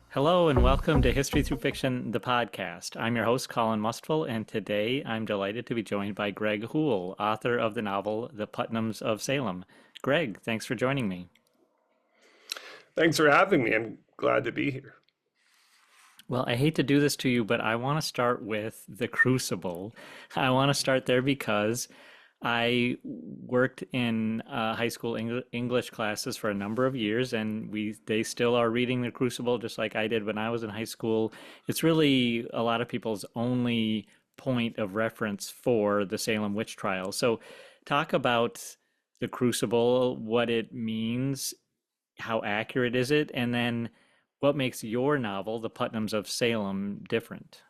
Hello and welcome to History Through Fiction, the podcast. I'm your host, Colin Mustful, and today I'm delighted to be joined by Greg Houle, author of the novel The Putnams of Salem. Greg, thanks for joining me. Thanks for having me. I'm glad to be here. Well, I hate to do this to you, but I want to start with The Crucible. I want to start there because I worked in high school English classes for a number of years, and they still are reading The Crucible just like I did when I was in high school. It's really a lot of people's only point of reference for the Salem Witch Trials. So talk about The Crucible, what it means, how accurate is it, and then what makes your novel, The Putnams of Salem, different?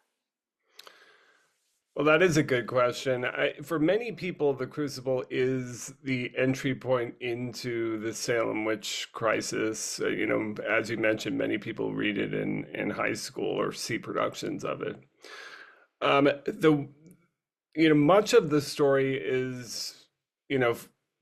Well, that is a good question. For many people, The Crucible is the entry point into the Salem witch crisis. As you mentioned, many people read it in high school or see productions of it. Much of the story is,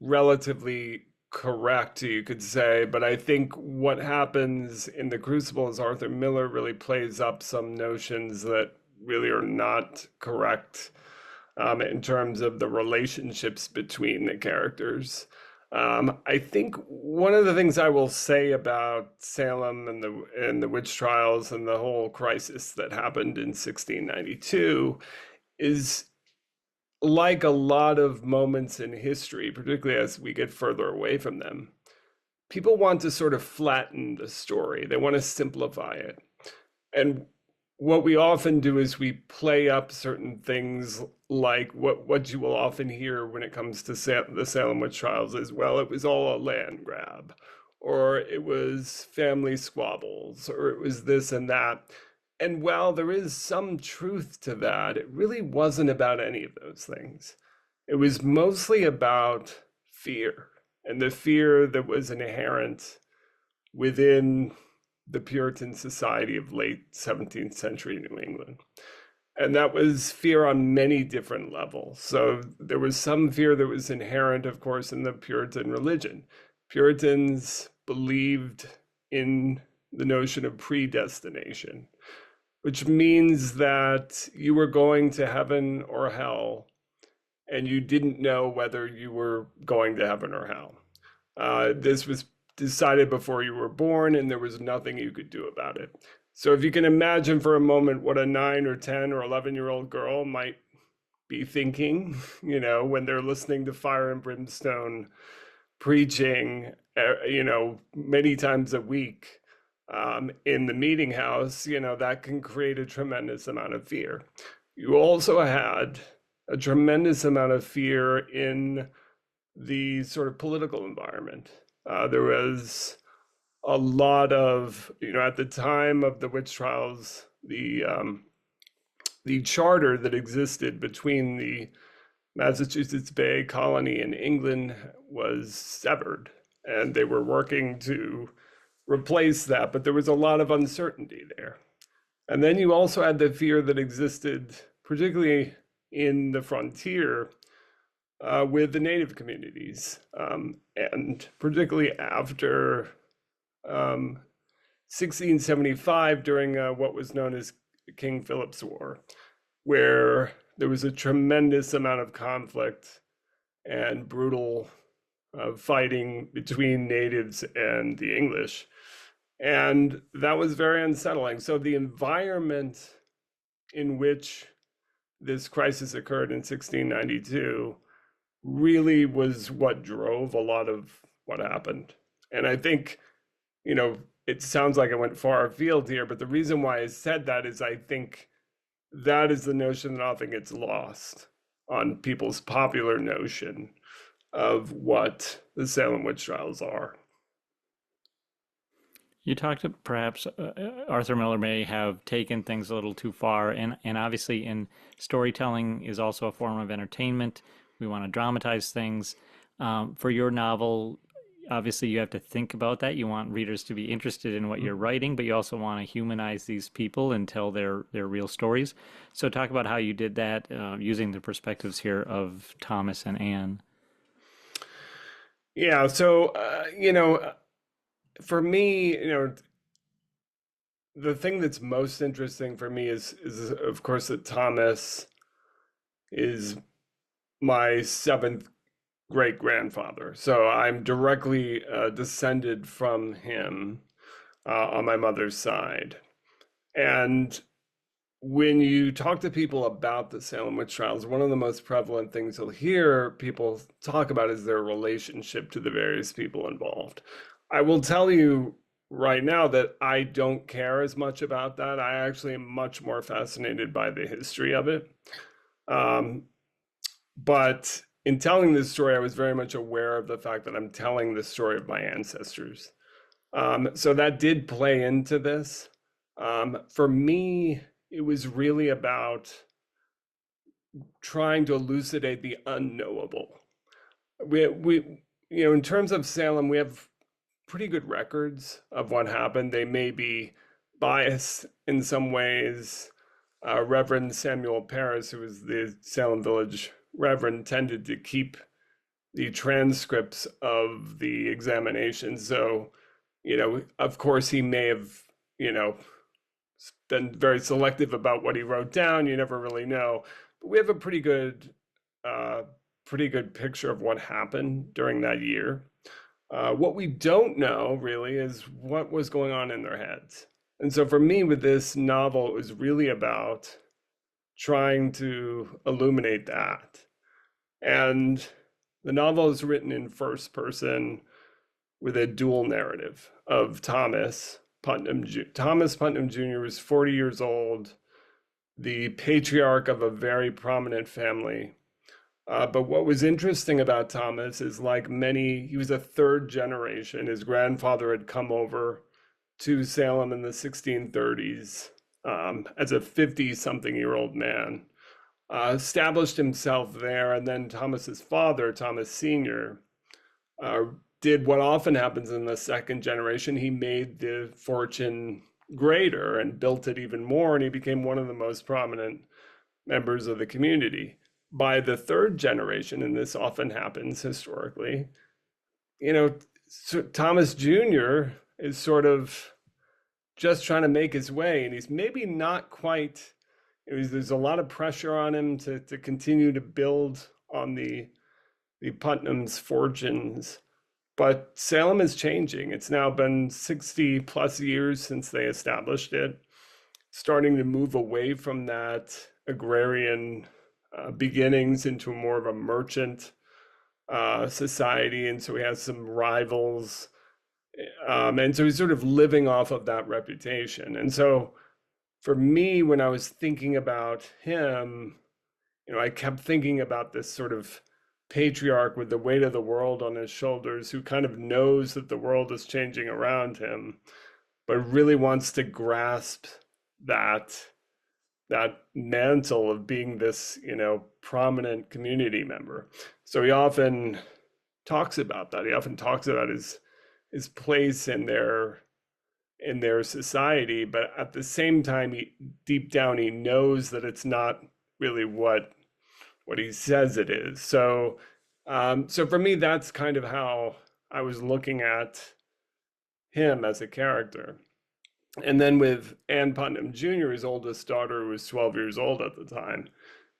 relatively correct, you could say, but I think what happens in The Crucible is Arthur Miller really plays up some notions that really are not correct in terms of the relationships between the characters. I think one of the things I will say about Salem and the witch trials and the whole crisis that happened in 1692 is, like a lot of moments in history, particularly as we get further away from them, people want to sort of flatten the story. They want to simplify it. And what we often do is we play up certain things, like what you will often hear when it comes to the Salem Witch Trials is, well, it was all a land grab, or it was family squabbles, or it was this and that. And while there is some truth to that, it really wasn't about any of those things. It was mostly about fear, and the fear that was inherent within the Puritan society of late 17th century New England. And that was fear on many different levels. So there was some fear that was inherent, of course, in the Puritan religion. Puritans believed in the notion of predestination, which means that you were going to heaven or hell, and you didn't know whether you were going to heaven or hell. This was decided before you were born, and there was nothing you could do about it. So if you can imagine for a moment what a 9 or 10 or 11-year-old girl might be thinking, when they're listening to Fire and Brimstone preaching, many times a week in the meeting house, that can create a tremendous amount of fear. You also had a tremendous amount of fear in the sort of political environment. There was a lot of, at the time of the witch trials, the charter that existed between the Massachusetts Bay Colony and England was severed, and they were working to replace that, but there was a lot of uncertainty there. And then you also had the fear that existed, particularly in the frontier, with the native communities, and particularly after 1675, during what was known as King Philip's War, where there was a tremendous amount of conflict and brutal fighting between natives and the English. And that was very unsettling. So the environment in which this crisis occurred in 1692 really was what drove a lot of what happened. And I think, it sounds like I went far afield here, but the reason why I said that is I think that is the notion that often gets lost on people's popular notion of what the Salem Witch Trials are. You talked to perhaps Arthur Miller may have taken things a little too far, and obviously in storytelling is also a form of entertainment. We want to dramatize things. For your novel, obviously you have to think about that. You want readers to be interested in what you're writing, but you also want to humanize these people and tell their real stories. So talk about how you did that using the perspectives here of Thomas and Anne. Yeah, so for me, the thing that's most interesting for me is of course that Thomas is my seventh great grandfather. So I'm directly descended from him on my mother's side. And when you talk to people about the Salem Witch Trials, one of the most prevalent things you'll hear people talk about is their relationship to the various people involved. I will tell you right now that I don't care as much about that. I actually am much more fascinated by the history of it. Um, but in telling this story, I was very much aware of the fact that I'm telling the story of my ancestors. So that did play into this. For me, it was really about trying to elucidate the unknowable. In terms of Salem, we have pretty good records of what happened. They may be biased in some ways. Reverend Samuel Paris, who was the Salem Village Reverend, tended to keep the transcripts of the examination. So, of course, he may have, you know, been very selective about what he wrote down. You never really know. But we have a uh, pretty good picture of what happened during that year. What we don't know really is what was going on in their heads. And so for me, with this novel, it was really about trying to illuminate that. And the novel is written in first person with a dual narrative of Thomas Putnam. Thomas Putnam Jr. was 40 years old, the patriarch of a very prominent family. But what was interesting about Thomas is, like many, he was a third generation. His grandfather had come over to Salem in the 1630s as a 50-something-year-old man, established himself there, and then Thomas's father, Thomas Sr., uh, did what often happens in the second generation. He made the fortune greater and built it even more, and he became one of the most prominent members of the community. By the third generation, and this often happens historically, you know, Thomas Jr. is sort of just trying to make his way, and he's maybe not quite. There's a lot of pressure on him to continue to build on the Putnam's fortunes. But Salem is changing. It's now been 60 plus years since they established it, starting to move away from that agrarian beginnings into more of a merchant society. And so he has some rivals. And so he's sort of living off of that reputation. And so for me, when I was thinking about him, I kept thinking about this sort of patriarch with the weight of the world on his shoulders who kind of knows that the world is changing around him, but really wants to grasp that that mantle of being this, prominent community member. So he often talks about that. He often talks about his place in their society, but at the same time, deep down, he knows that it's not really what he says it is. So for me, that's kind of how I was looking at him as a character. And then with Ann Putnam Jr., his oldest daughter, who was 12 years old at the time,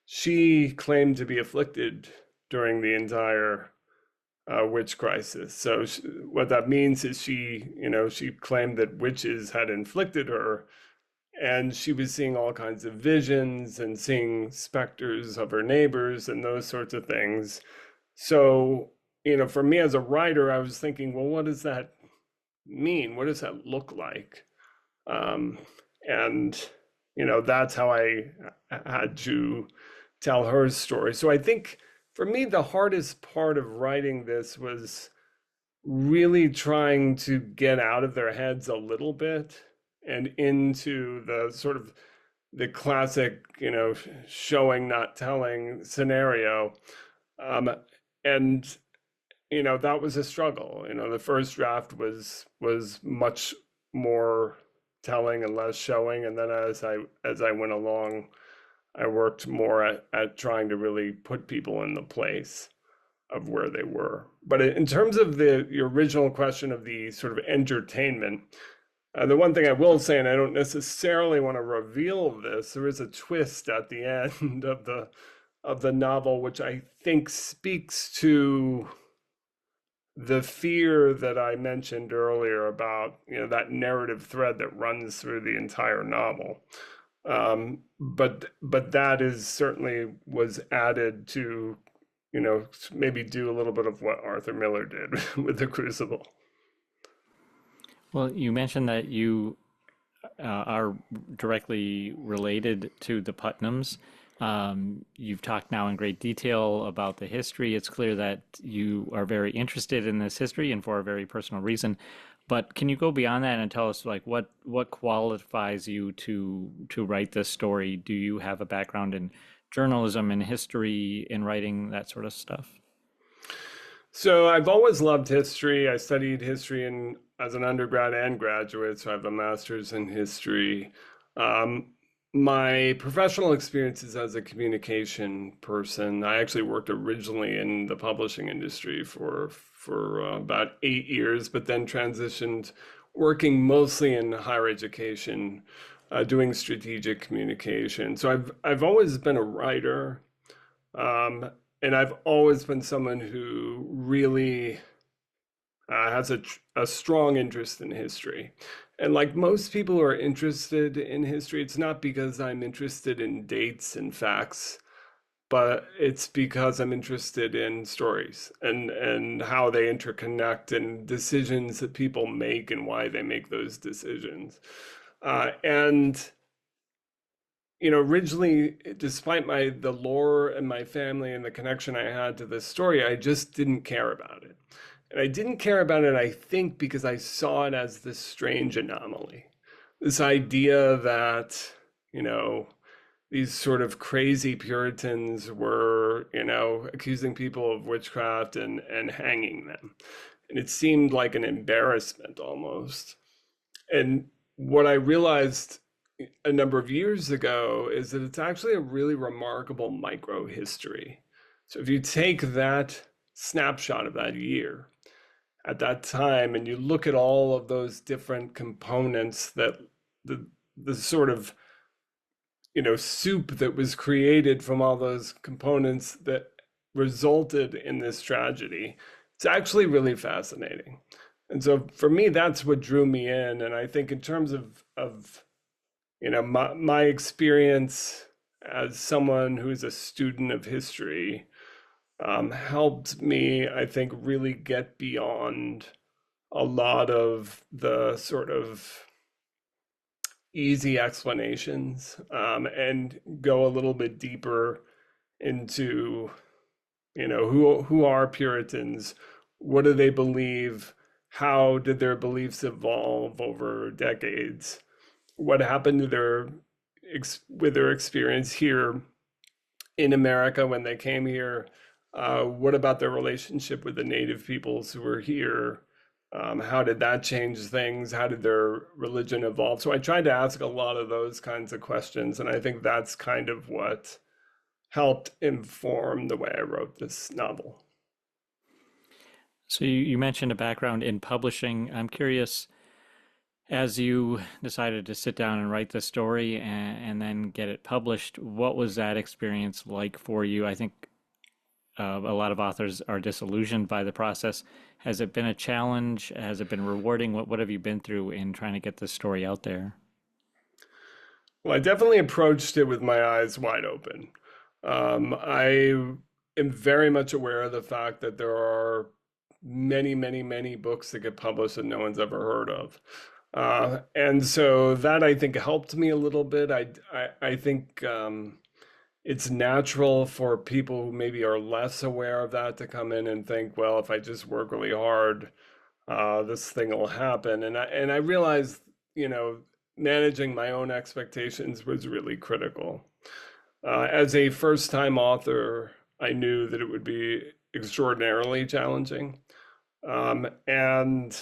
she claimed to be afflicted during the entire witch crisis. So what that means is she claimed that witches had inflicted her, and she was seeing all kinds of visions and seeing specters of her neighbors and those sorts of things. So, for me as a writer, I was thinking, well, what does that mean? What does that look like? Um, and, that's how I had to tell her story. So I think for me, the hardest part of writing this was really trying to get out of their heads a little bit and into the sort of the classic, showing, not telling scenario. Um, and that was a struggle. The first draft was much more telling and less showing, and then as I went along, I worked more at trying to really put people in the place. of where they were. But in terms of the your original question of the sort of entertainment, the one thing I will say, and I don't necessarily want to reveal this, there is a twist at the end of the novel, which I think speaks to the fear that I mentioned earlier about, that narrative thread that runs through the entire novel. But that is certainly was added to, maybe do a little bit of what Arthur Miller did with the Crucible. Well, you mentioned that you are directly related to the Putnams. You've talked now in great detail about the history. It's clear that you are very interested in this history and for a very personal reason. But can you go beyond that and tell us like what qualifies you to write this story? Do you have a background in journalism and history in writing that sort of stuff? So I've always loved history. I studied history as an undergrad and graduate, so I have a master's in history. Um, my professional experiences as a communication person, I actually worked originally in the publishing industry for about 8 years, but then transitioned working mostly in higher education, doing strategic communication. So I've always been a writer. Um, and I've always been someone who really has a strong interest in history. And like most people who are interested in history, it's not because I'm interested in dates and facts, but it's because I'm interested in stories and how they interconnect and decisions that people make and why they make those decisions. And originally, despite the lore and my family and the connection I had to this story, I just didn't care about it. And I didn't care about it, I think, because I saw it as this strange anomaly. This idea that, you know, these sort of crazy Puritans were, accusing people of witchcraft and hanging them. And it seemed like an embarrassment almost. And what I realized a number of years ago is that it's actually a really remarkable micro history. So if you take that snapshot of that year at that time and you look at all of those different components that the sort of soup that was created from all those components that resulted in this tragedy, it's actually really fascinating. And so for me, that's what drew me in. And I think in terms of my experience as someone who's a student of history, helped me, I think, really get beyond a lot of the sort of easy explanations, and go a little bit deeper into, who are Puritans? What do they believe? How did their beliefs evolve over decades? What happened to with their experience here in America when they came here? What about their relationship with the native peoples who were here? How did that change things? How did their religion evolve? So I tried to ask a lot of those kinds of questions, and I think that's kind of what helped inform the way I wrote this novel. So you mentioned a background in publishing. I'm curious, as you decided to sit down and write the story and then get it published, what was that experience like for you? I think a lot of authors are disillusioned by the process. Has it been a challenge? Has it been rewarding? What have you been through in trying to get this story out there? Well, I definitely approached it with my eyes wide open. I am very much aware of the fact that there are many, many, many books that get published that no one's ever heard of. And so that I think helped me a little bit. I think it's natural for people who maybe are less aware of that to come in and think, well, if I just work really hard, this thing will happen. And I realized, managing my own expectations was really critical. As a first-time author, I knew that it would be extraordinarily challenging. And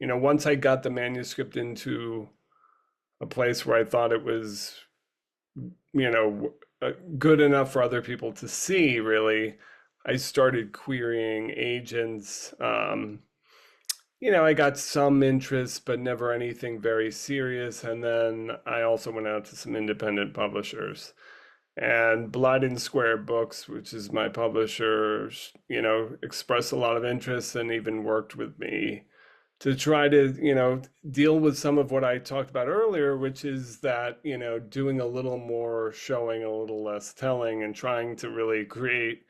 once I got the manuscript into a place where I thought it was, good enough for other people to see, really, I started querying agents. I got some interest, but never anything very serious. And then I also went out to some independent publishers. And Blood and Square Books, which is my publisher, expressed a lot of interest and even worked with me to try to, deal with some of what I talked about earlier, which is that, doing a little more showing, a little less telling, and trying to really create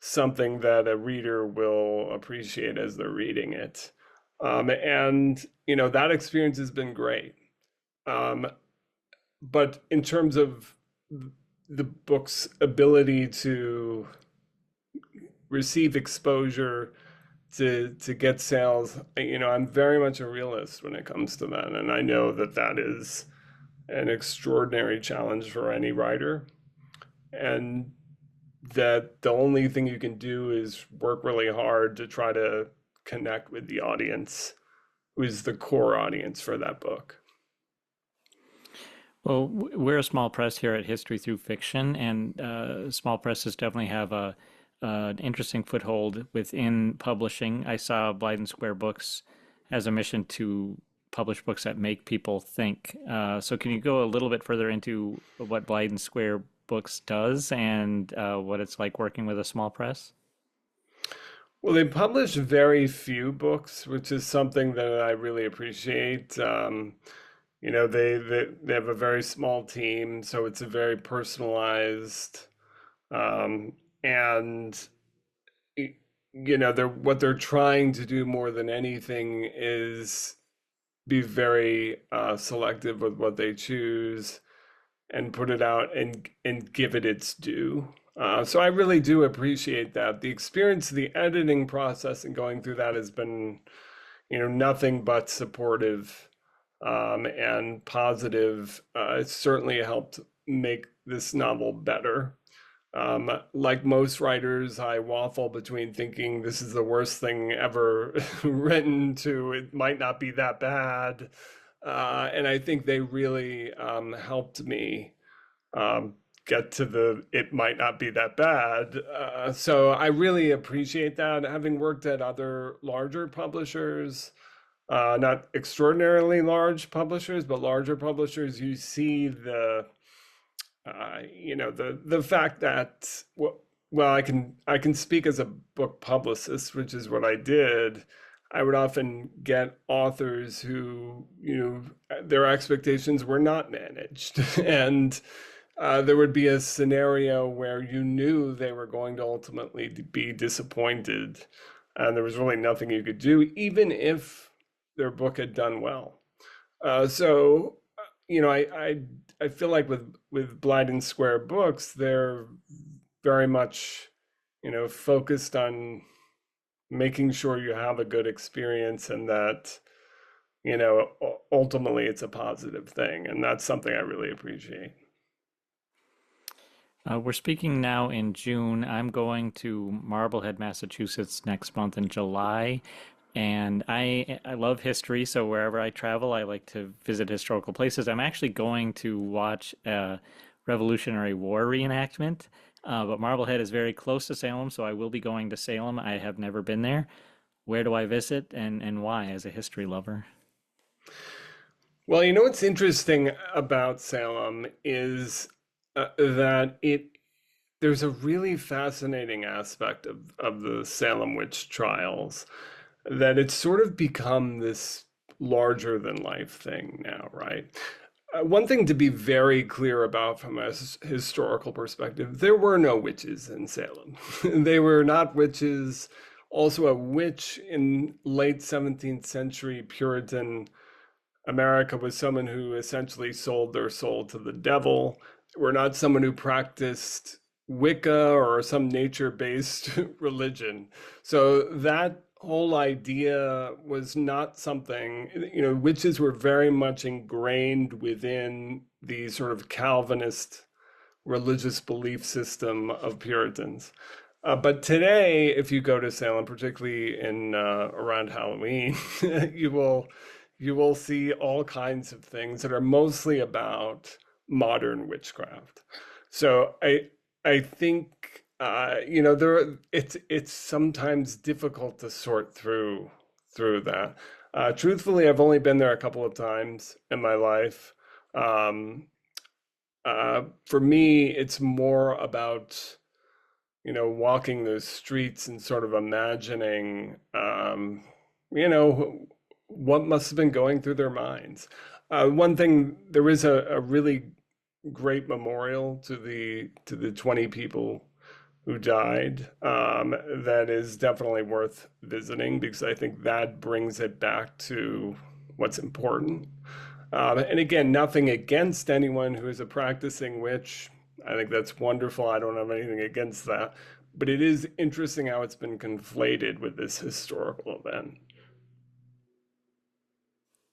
something that a reader will appreciate as they're reading it. That experience has been great. Um, but in terms of the book's ability to receive exposure, to get sales, I'm very much a realist when it comes to that, and I know that that is an extraordinary challenge for any writer, and that the only thing you can do is work really hard to try to connect with the audience, who is the core audience for that book. Well, we're a small press here at History Through Fiction, and small presses definitely have an interesting foothold within publishing. I saw Blyden Square Books as a mission to publish books that make people think. So, can you go a little bit further into what Blyden Square Books does and what it's like working with a small press? Well, they publish very few books, which is something that I really appreciate. They have a very small team, so it's a very personalized, um, and they're what they're trying to do more than anything is be very selective with what they choose and put it out and give it its due. So I really do appreciate that. The experience, the editing process, and going through that has been, nothing but supportive and positive. It's certainly helped make this novel better. Like most writers, I waffle between thinking this is the worst thing ever written to it might not be that bad. And I think they really helped me um, get to the it might not be that bad. So I really appreciate that. Having worked at other larger publishers, not extraordinarily large publishers, but larger publishers, you see the fact that well, I can speak as a book publicist, which is what I did. I would often get authors who, their expectations were not managed, and there would be a scenario where you knew they were going to ultimately be disappointed, and there was really nothing you could do, even if their book had done well. So, I feel like with Blind and Square Books, they're very much, focused on making sure you have a good experience and that, ultimately it's a positive thing, and that's something I really appreciate. We're speaking now in June. I'm going to Marblehead, Massachusetts next month in July. And I love history, so wherever I travel, I like to visit historical places. I'm actually going to watch a Revolutionary War reenactment, but Marblehead is very close to Salem, so I will be going to Salem. I have never been there. Where do I visit and why as a history lover? Well, what's interesting about Salem is that there's a really fascinating aspect of the Salem witch trials, that it's sort of become this larger than life thing now, right? One thing to be very clear about from a historical perspective, there were no witches in Salem. They were not witches. Also, a witch in late 17th century Puritan America was someone who essentially sold their soul to the devil. We're not someone who practiced Wicca or some nature-based religion. So that whole idea was not something, witches were very much ingrained within the sort of Calvinist religious belief system of Puritans. But today, if you go to Salem, particularly in around Halloween, you will you will see all kinds of things that are mostly about modern witchcraft. So I think it's sometimes difficult to sort through that. Truthfully, I've only been there a couple of times in my life. Um, for me, it's more about, walking those streets and sort of imagining, you know, what must have been going through their minds. One thing, there is a really great memorial to the 20 people who died, that is definitely worth visiting because I think that brings it back to what's important. And again, nothing against anyone who is a practicing witch. I think that's wonderful. I don't have anything against that. But it is interesting how it's been conflated with this historical event.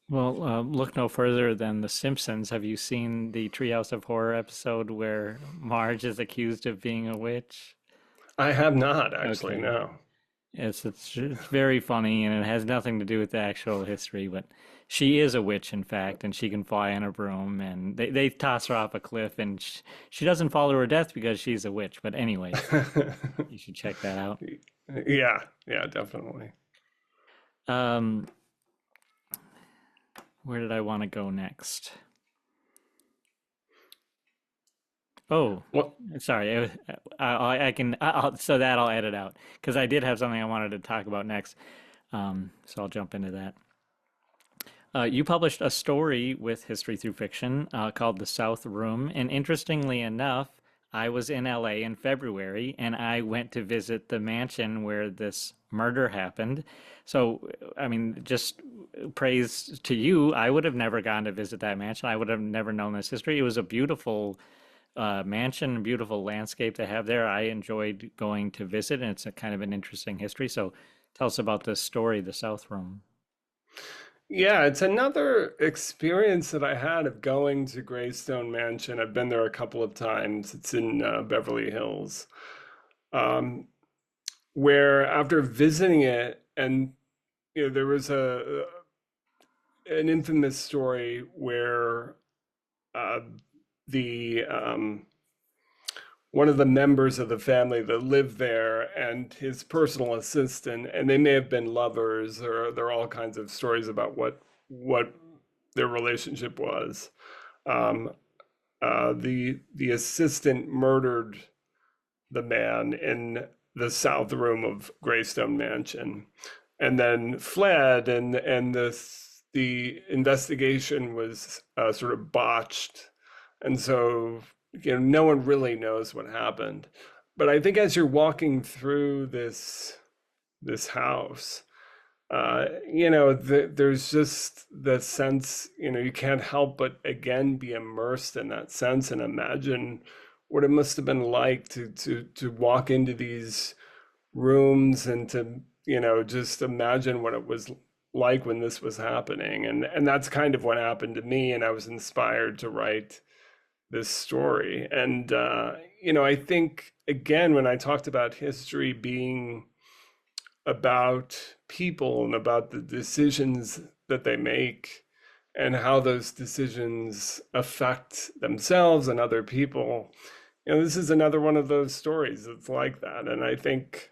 Well, look no further than The Simpsons. Have you seen the Treehouse of Horror episode where Marge is accused of being a witch? I have not actually, Okay. no. It's very funny and it has nothing to do with the actual history, but she is a witch in fact, and she can fly on a broom, and they toss her off a cliff, and she doesn't fall to her death because she's a witch. But anyways, you should check that out. Yeah, yeah, definitely. Um, where did I want to go next? Oh, Well, sorry. I can. So that I'll edit out because I did have something I wanted to talk about next. So I'll jump into that. You published a story with History Through Fiction called The South Room. And interestingly enough, I was in LA in February and I went to visit the mansion where this murder happened. So, I mean, just praise to you. I would have never gone to visit that mansion. I would have never known this history. It was a beautiful mansion, beautiful landscape they have there. I enjoyed going to visit, and it's a kind of an interesting history. So, tell us about this story, The South Room. yeah, it's another experience that I had of going to Greystone Mansion. I've been there a couple of times. It's in Beverly Hills, um, where after visiting it, and there was a an infamous story where uh, the one of the members of the family that lived there and his personal assistant, and they may have been lovers, or there are all kinds of stories about what their relationship was. Um, the assistant murdered the man in the south room of Greystone Mansion, and then fled, and the investigation was sort of botched, and so no one really knows what happened. But I think as you're walking through this house, there's just the sense, you can't help but again be immersed in that sense and imagine what it must have been like to walk into these rooms and to, just imagine what it was like when this was happening. And that's kind of what happened to me. And I was inspired to write this story. And, I think, again, when I talked about history being about people and about the decisions that they make and how those decisions affect themselves and other people, this is another one of those stories that's like that. And I think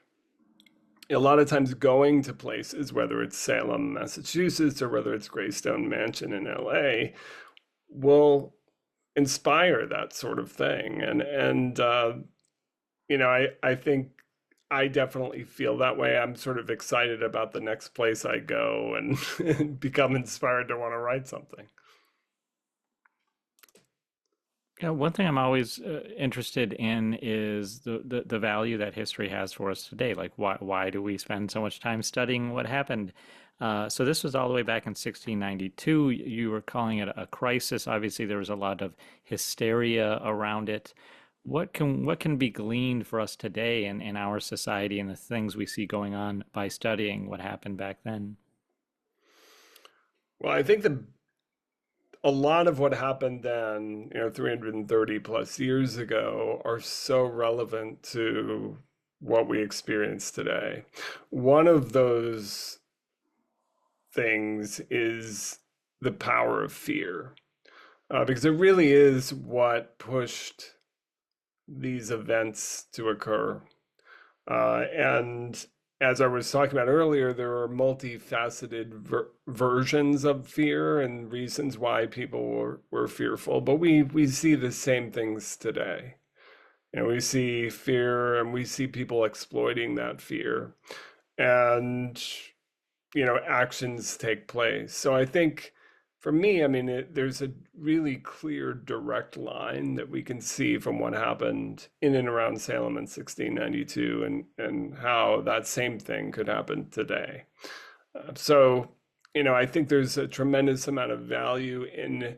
a lot of times going to places, whether it's Salem, Massachusetts, or whether it's Greystone Mansion in LA, will inspire that sort of thing. I think I definitely feel that way. I'm sort of excited about the next place I go and become inspired to want to write something. Yeah, one thing I'm always interested in is the value that history has for us today. Like, why do we spend so much time studying what happened? So this was all the way back in 1692. You were calling it a crisis. Obviously, there was a lot of hysteria around it. What can be gleaned for us today in our society and the things we see going on by studying what happened back then? Well, I think a lot of what happened then, 330 plus years ago, are so relevant to what we experience today. One of those things is the power of fear, because it really is what pushed these events to occur. And as I was talking about earlier, there are multifaceted versions of fear and reasons why people were fearful. But we see the same things today. You know, we see fear and we see people exploiting that fear. And actions take place. So I think for me, I mean, there's a really clear, direct line that we can see from what happened in and around Salem in 1692 and how that same thing could happen today. So, I think there's a tremendous amount of value in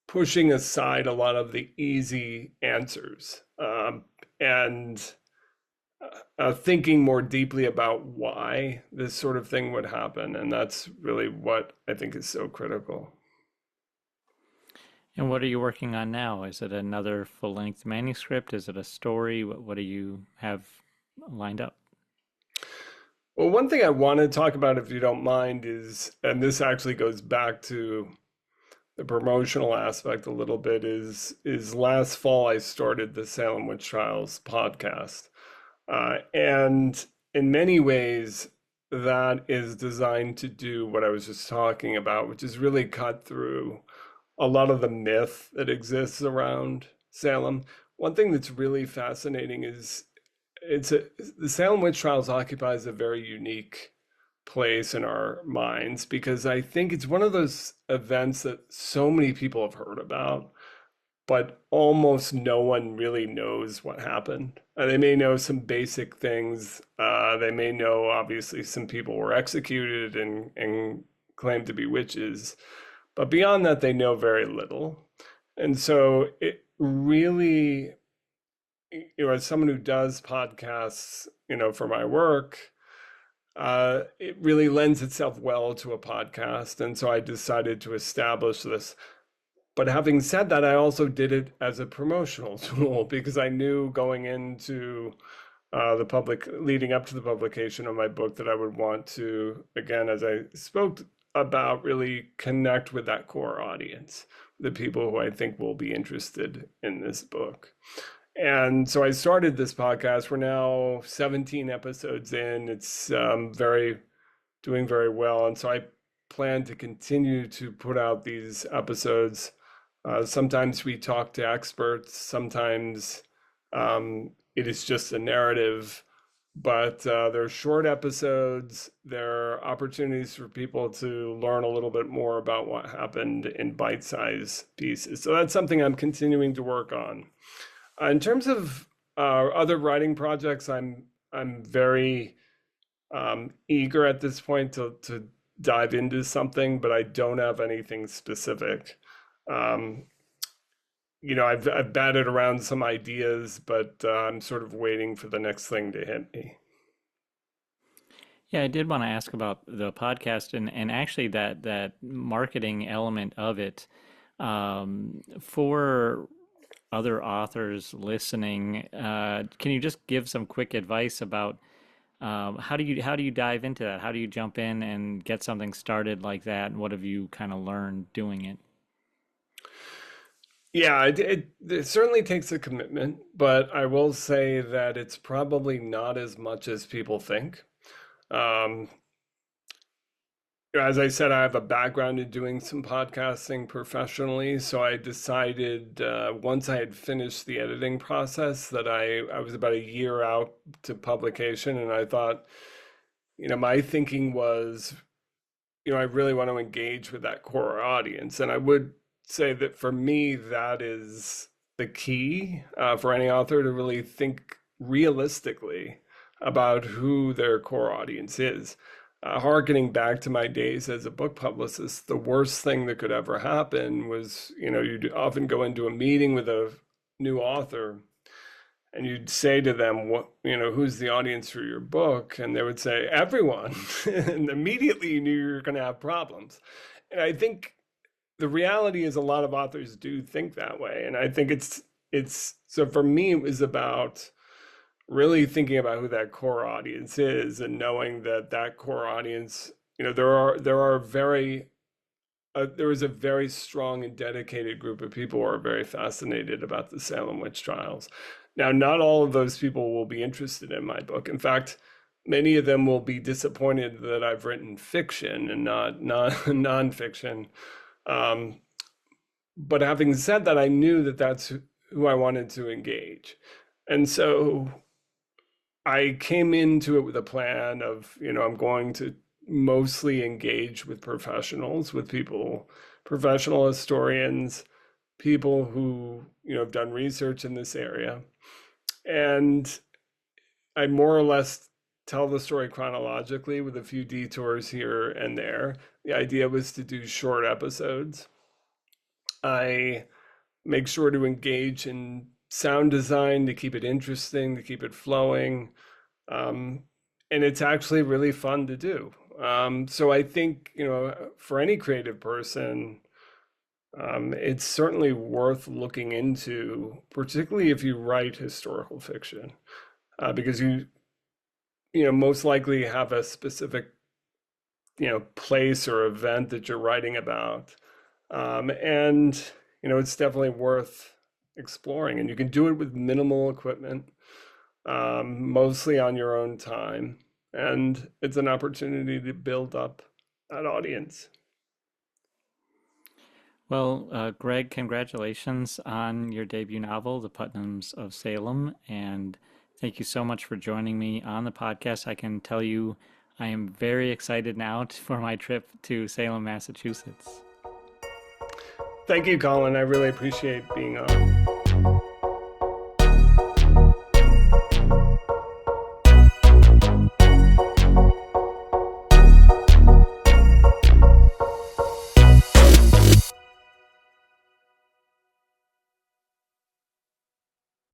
pushing aside a lot of the easy answers, and thinking more deeply about why this sort of thing would happen. And that's really what I think is so critical. And what are you working on now? Is it another full-length manuscript? Is it a story? What do you have lined up? Well, one thing I want to talk about, if you don't mind, is, and this actually goes back to the promotional aspect a little bit, is last fall I started the Salem Witch Trials podcast. And in many ways, that is designed to do what I was just talking about, which is really cut through a lot of the myth that exists around Salem. One thing that's really fascinating is the Salem Witch Trials occupies a very unique place in our minds because I think it's one of those events that so many people have heard about, but almost no one really knows what happened. They may know some basic things. They may know, obviously, some people were executed and claimed to be witches. But beyond that, they know very little. And so it really, as someone who does podcasts, for my work, it really lends itself well to a podcast. And so I decided to establish this. But having said that, I also did it as a promotional tool because I knew going into the public, leading up to the publication of my book, that I would want to, again, as I spoke about, really connect with that core audience, the people who I think will be interested in this book. And so I started this podcast. We're now 17 episodes in. It's doing very well. And so I plan to continue to put out these episodes. Sometimes we talk to experts, sometimes it is just a narrative, but they're short episodes. They're opportunities for people to learn a little bit more about what happened in bite-sized pieces. So that's something I'm continuing to work on. In terms of other writing projects, I'm very eager at this point to dive into something, but I don't have anything specific. I've batted around some ideas, but I'm sort of waiting for the next thing to hit me. Yeah, I did want to ask about the podcast and actually that marketing element of it. For other authors listening, can you just give some quick advice about how do you dive into that? How do you jump in and get something started like that? And what have you kind of learned doing it? Yeah, it certainly takes a commitment, but I will say that it's probably not as much as people think. Um, as I said, I have a background in doing some podcasting professionally, so I decided once I had finished the editing process that I was about a year out to publication, and I thought, my thinking was, I really want to engage with that core audience. And I would say that for me, that is the key for any author to really think realistically about who their core audience is. Harkening back to my days as a book publicist, the worst thing that could ever happen was, you'd often go into a meeting with a new author and you'd say to them, what, who's the audience for your book? And they would say, everyone. And immediately you knew you were going to have problems. And I think the reality is a lot of authors do think that way. And I think so for me, it was about really thinking about who that core audience is and knowing that core audience, there is a very strong and dedicated group of people who are very fascinated about the Salem witch trials. Now, not all of those people will be interested in my book. In fact, many of them will be disappointed that I've written fiction and not nonfiction. Um, but having said that, I knew that that's who I wanted to engage. And so I came into it with a plan of, I'm going to mostly engage with professionals, with people, professional historians, people who, have done research in this area. And I more or less tell the story chronologically with a few detours here and there. The idea was to do short episodes. I make sure to engage in sound design to keep it interesting, to keep it flowing. Um, and it's actually really fun to do. So I think, for any creative person, it's certainly worth looking into, particularly if you write historical fiction, because you most likely have a specific, place or event that you're writing about. And, it's definitely worth exploring. And you can do it with minimal equipment, mostly on your own time. And it's an opportunity to build up that audience. Well, Greg, congratulations on your debut novel, The Putnams of Salem, and thank you so much for joining me on the podcast. I can tell you I am very excited now for my trip to Salem, Massachusetts. Thank you, Colin. I really appreciate being on.